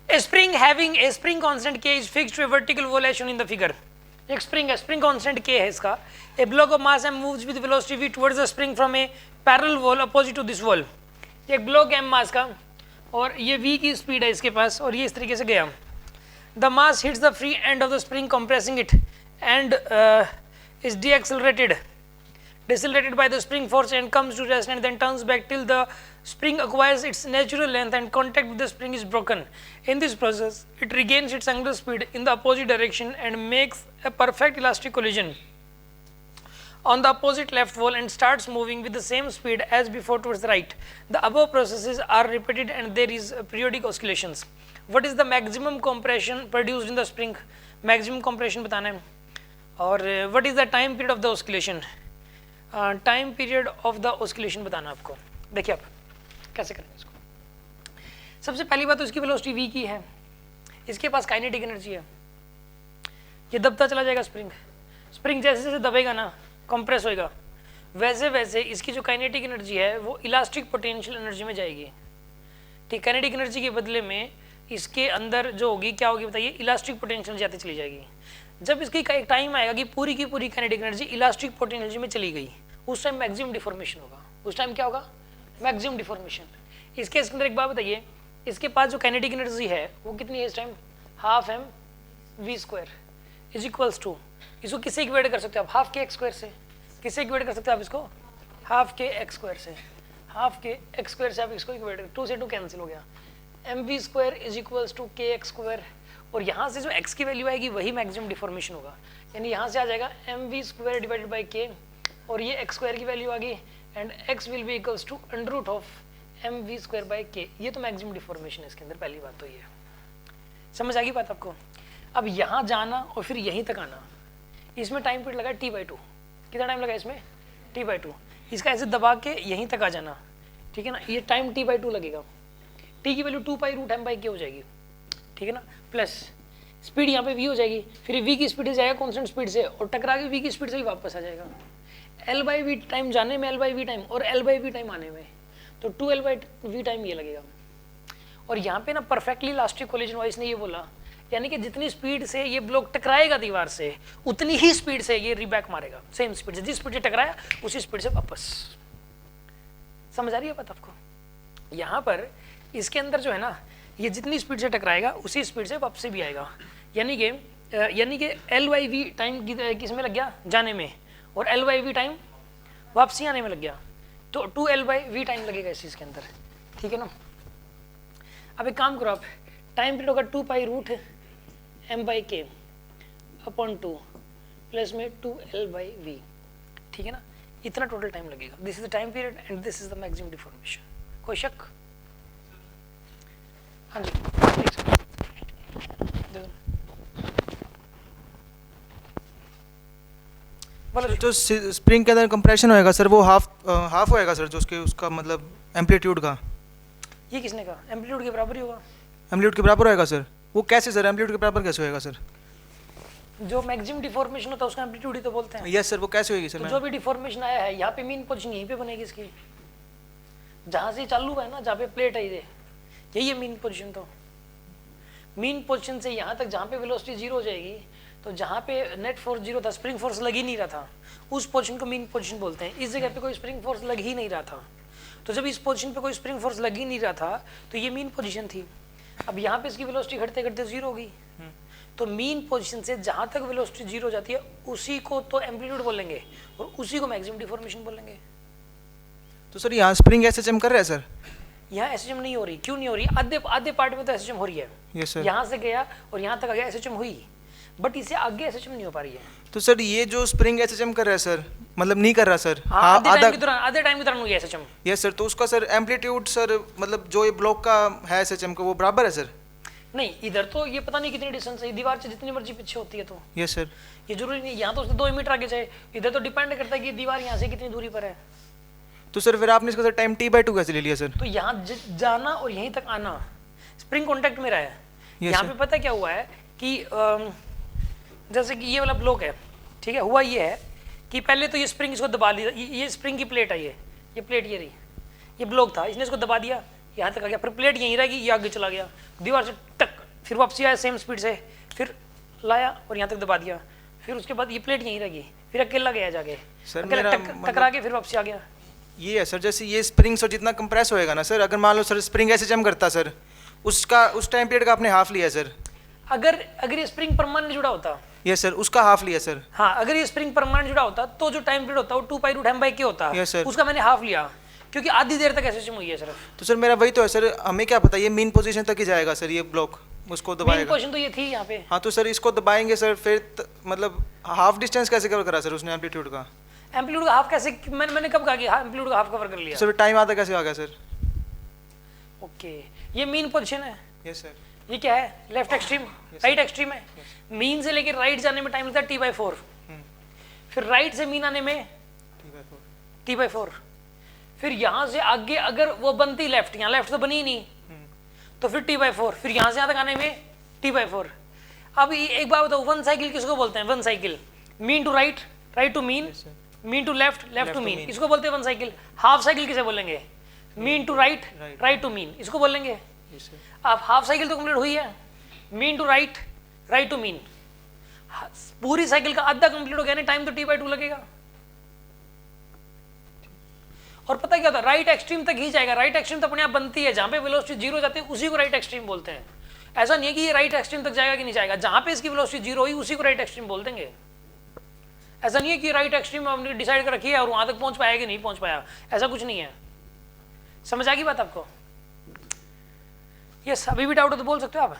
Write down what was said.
A spring having a spring constant K is fixed to a vertical wall as shown in the figure. एक spring है, spring constant K है इसका. A block of mass m moves with velocity v towards the spring from a parallel wall opposite to this wall. एक block m मास का और ये v की speed है इसके पास और ये इस तरीके से गया. The mass hits the free end of the spring compressing it and is decelerated by the spring force and comes to rest and then turns back till the spring acquires its natural length and contact with the spring is broken. In this process, it regains its angular speed in the opposite direction and makes a perfect elastic collision on the opposite left wall and starts moving with the same speed as before towards the right. The above processes are repeated and there is periodic oscillations. What is the maximum compression produced in the spring? Maximum compression बताना है. और what is the time period of the oscillation? Time period of the oscillation बताना आपको. देखिए आप कैसे करेंगे इसको. सबसे पहली बात तो इसकी वेलोसिटी v की है, इसके पास काइनेटिक एनर्जी है, ये दबता चला जाएगा. स्प्रिंग जैसे जैसे दबेगा ना, कंप्रेस होएगा, वैसे वैसे इसकी जो काइनेटिक एनर्जी है वो इलास्टिक पोटेंशियल एनर्जी में जाएगी. ठीक, काइनेटिक एनर्जी के बदले में इसके अंदर जो होगी क्या होगी बताइए, इलास्टिक पोटेंशियल जाती चली जाएगी. जब इसकी एक टाइम आएगा कि पूरी की पूरी काइनेटिक एनर्जी इलास्टिक पोटेंशियल में चली गई, उस टाइम मैक्सिमम डिफॉर्मेशन होगा. उस टाइम क्या होगा, मैक्सिमम डिफॉर्मेशन. इसके अंदर एक बात बताइए, इसके पास जो काइनेटिक एनर्जी है वो कितनी है इस time, half m v square is equals to, इसको किससे इक्वेट कर सकते हो आप, हाफ के एक्स स्क्वायर से. किससे इक्वेट कर सकते हो आप इसको, हाफ के एक्स स्क्वायर से. हाफ के एक्स स्क्वायर से आप इसको इक्वेट कर, 2 से 2 कैंसिल हो गया, m v square is equals to k x square. और यहाँ से जो x की वैल्यू आएगी वही मैक्सिमम डिफॉर्मेशन होगा. यानी यहाँ से आ जाएगा m v square divided by k और ये x स्क्वायर की वैल्यू आ गई and x will be equals to under root of m v square by k. ये तो मैक्सिमम डिफॉर्मेशन है इसके अंदर. पहली बात तो ये समझ आ गई बात आपको. अब यहाँ जाना और फिर यहीं तक आना, इसमें टाइम पीरियड लगा t/2. कितना टाइम लगा इसमें, t/2. इसका ऐसे दबा के यहीं तक आ जाना, ठीक है ना, ये टाइम t/2 लगेगा. t की वैल्यू 2π√m/k हो जाएगी, ठीक है ना, प्लस स्पीड यहाँ पे v हो जाएगी, फिर v की स्पीड से जाएगा कांस्टेंट स्पीड से और टकरा के v की स्पीड से ही वापस आ जाएगा. l/v टाइम जाने में, l/v टाइम और l/v टाइम आने में, तो 2l/v टाइम ये लगेगा. और यहाँ पे ना परफेक्टली इलास्टिक कोलिजन वाइज ने ये बोला, यानी कि जितनी स्पीड से ये ब्लॉक टकराएगा दीवार से उतनी ही स्पीड से ये रिबैक मारेगा, सेम स्पीड से, जिस स्पीड से टकराया उसी स्पीड से वापस. समझ आ रही है बात आपको. यहाँ पर इसके अंदर जो है ना, ये जितनी स्पीड से टकराएगा उसी स्पीड से वापसी भी आएगा. यानी कि l/v टाइम किस में लग गया, जाने में, और l/v टाइम वापसी आने में लग गया, तो 2l/v टाइम लगेगा इस चीज़ के अंदर, ठीक है ना. अब एक काम करो आप, टाइम पीरियड होगा 2π√m/k अपॉन 2 प्लस में 2l/v, ठीक है ना. इतना टोटल टाइम लगेगा. This is the time period and this is the maximum deformation. कोई शक? हाँ जी, जो स्प्रिंग के अंदर कंप्रेशन होएगा सर वो हाफ होएगा सर, जो उसका मतलब एम्पलीट्यूड का. ये किसने कहा, एम्पलीट्यूड के बराबर ही होगा. एम्पलीट्यूड के बराबर होएगा सर, वो कैसे सर, एम्पलीट्यूड के बराबर कैसे होएगा सर? जो मैक्सिमम डिफॉर्मेशन होता है उसका एम्पलीट्यूड ही तो बोलते हैं. यस सर, वो कैसे होगी सर? तो जो भी डिफॉर्मेशन आया है यहाँ पे मीन पोजीशन यहीं पे बनेगी इसकी, जहाँ से चालू है ना, जहाँ पे प्लेट है ये, यही है मीन पोजीशन. तो मीन पोजीशन से यहाँ तक जहाँ पे वेलोसिटी 0 हो जाएगी, तो जहाँ पे नेट फोर्स 0 था, स्प्रिंग फोर्स लग ही नहीं रहा था, उस पोजीशन को मीन पोजीशन बोलते हैं. इस जगह पे कोई स्प्रिंग फोर्स लग ही नहीं रहा था, तो जब इस पोजीशन पे कोई स्प्रिंग फोर्स लग ही नहीं रहा था तो ये मीन पोजीशन थी. अब यहाँ पे इसकी वेलोसिटी घटते घटते 0 होगी, तो मीन पोजीशन से जहाँ तक वेलोसिटी 0 हो जाती है उसी को तो एम्पलीट्यूड बोलेंगे और उसी को मैक्सिमम डिफॉर्मेशन बोलेंगे. तो सर यहाँ स्प्रिंग एसएचएम कर रहा है सर? यहाँ एसएचएम नहीं हो रही. क्यों नहीं हो रही? आधे पार्ट में तो एसएचएम हो रही है. Yes sir. यहाँ से गया और यहाँ तक आ गया, एसएचएम हुई, बट इसे आगे एसएचएम नहीं हो पा रही है. तो सर ये जो स्प्रिंग एसएचएम कर रहा है सर, मतलब नहीं कर रहा सर? हाँ, आधे टाइम के दौरान हुई एसएचएम. Yes sir. तो उसका सर एम्पलीट्यूड सर, मतलब जो ये ब्लॉक का है एसएचएम का, वो बराबर है सर? नहीं, इधर तो ये पता नहीं कितनी डिस्टेंस है, दीवार से जितनी मर्जी पीछे होती है. तो यस सर, ये जरूरी नहीं, यहाँ तो उसने 2 मीटर आगे जाए, इधर तो डिपेंड करता है कि दीवार यहाँ से कितनी दूरी पर है. तो सर फिर आपने इसका सर टाइम t/2 कैसे ले लिया सर? तो यहाँ जाना और यहीं तक आना स्प्रिंग कॉन्टैक्ट में रहा है. यहाँ पे पता क्या हुआ है कि जैसे कि ये वाला ब्लॉक है, ठीक है, हुआ ये है कि पहले तो ये स्प्रिंग इसको दबा लिया, ये स्प्रिंग की प्लेट है, ये प्लेट ये रही, ये ब्लॉक था, इसने इसको दबा दिया, यहाँ तक आ गया, फिर प्लेट यहीं रहेगी, ये आगे चला गया, दीवार से टक फिर वापसी आया सेम स्पीड से, फिर लाया और यहाँ तक दबा दिया, फिर उसके बाद ये प्लेट यहीं रही, फिर अकेला गया जाके, सर अकेला मेरा टकरा के फिर वापसी आ गया। ये है सर, जैसे ये स्प्रिंग सर जितना कंप्रेस होएगा ना सर, अगर मान लो सर स्प्रिंग ऐसे जम करता सर, उसका उस टाइम पीरियड का आपने हाफ लिया सर। अगर ये स्प्रिंग परमानेंट जुड़ा होता, यस सर, उसका हाफ लिया सर। हाँ अगर ये स्प्रिंग परमानेंट जुड़ा होता तो जो टाइम पीरियड होता वो 2π√m/k होता, Yes, sir. उसका मैंने हाफ लिया क्योंकि आधी देर तक एसएसएम हुई है सिर्फ। तो सर मेरा वही तो है सर, हमें क्या पता ये मेन पोजीशन तक ही जाएगा सर, ये ब्लॉक उसको मेन दबाएगा। पोजीशन तो ये थी यहाँ पे। हाँ तो सर इसको दबाएंगे सर, फिर मतलब हाफ डिस्टेंस कैसे कवर करा सर उसने एम्पलीट्यूड का? एम्पलीट्यूड का हाफ कैसे, मैंने कब कहा कि हाँ एम्पलीट्यूड का हाफ कवर कर लिया? सर टाइम आधा कैसे आ गया सर? ओके ये मेन पोजीशन है, यस सर। ये क्या है, लेफ्ट एक्सट्रीम, राइट एक्सट्रीम है। मीन से लेकर राइट जाने में टाइम लगता है t/4, फिर राइट से मीन आने में t/4, फिर यहाँ से आगे अगर वो बनती लेफ्ट, यहाँ लेफ्ट तो बनी ही नहीं, तो फिर t/4, फिर यहाँ से यहाँ तक आने में t/4। अब एक बात बताओ, वन साइकिल किसको बोलते हैं? One cycle mean to right, right to mean, mean to left, left to mean, इसको बोलते हैं वन साइकिल। हाफ साइकिल किसे बोलेंगे? Mean to right, right to mean, इसको बोलेंगे। अब हाफ साइकिल तो कंप्लीट हुई है, mean to right, right to mean, पूरी साइकिल का आधा कंप्लीट हो गया, टाइम तो t/2 लगेगा। और पता क्या होता है, राइट एक्सट्रीम तक ही जाएगा। राइट एक्सट्रीम तो अपने आप बनती है, जहां पे वेलोसिटी 0 जाती है उसी को राइट एक्सट्रीम बोलते हैं। ऐसा नहीं है कि ये राइट एक्सट्रीम तक जाएगा कि नहीं जाएगा, जहां पे इसकी वेलोसिटी 0 हुई उसी को राइट एक्सट्रीम बोल देंगे। ऐसा नहीं है कि राइट एक्सट्रीम हमने डिसाइड कर रखी है और वहां तक पहुंच पाया कि नहीं पहुंच पाया, ऐसा कुछ नहीं है। समझ आ गई बात आपको? यस, अभी भी डाउट हो तो बोल सकते हो आप।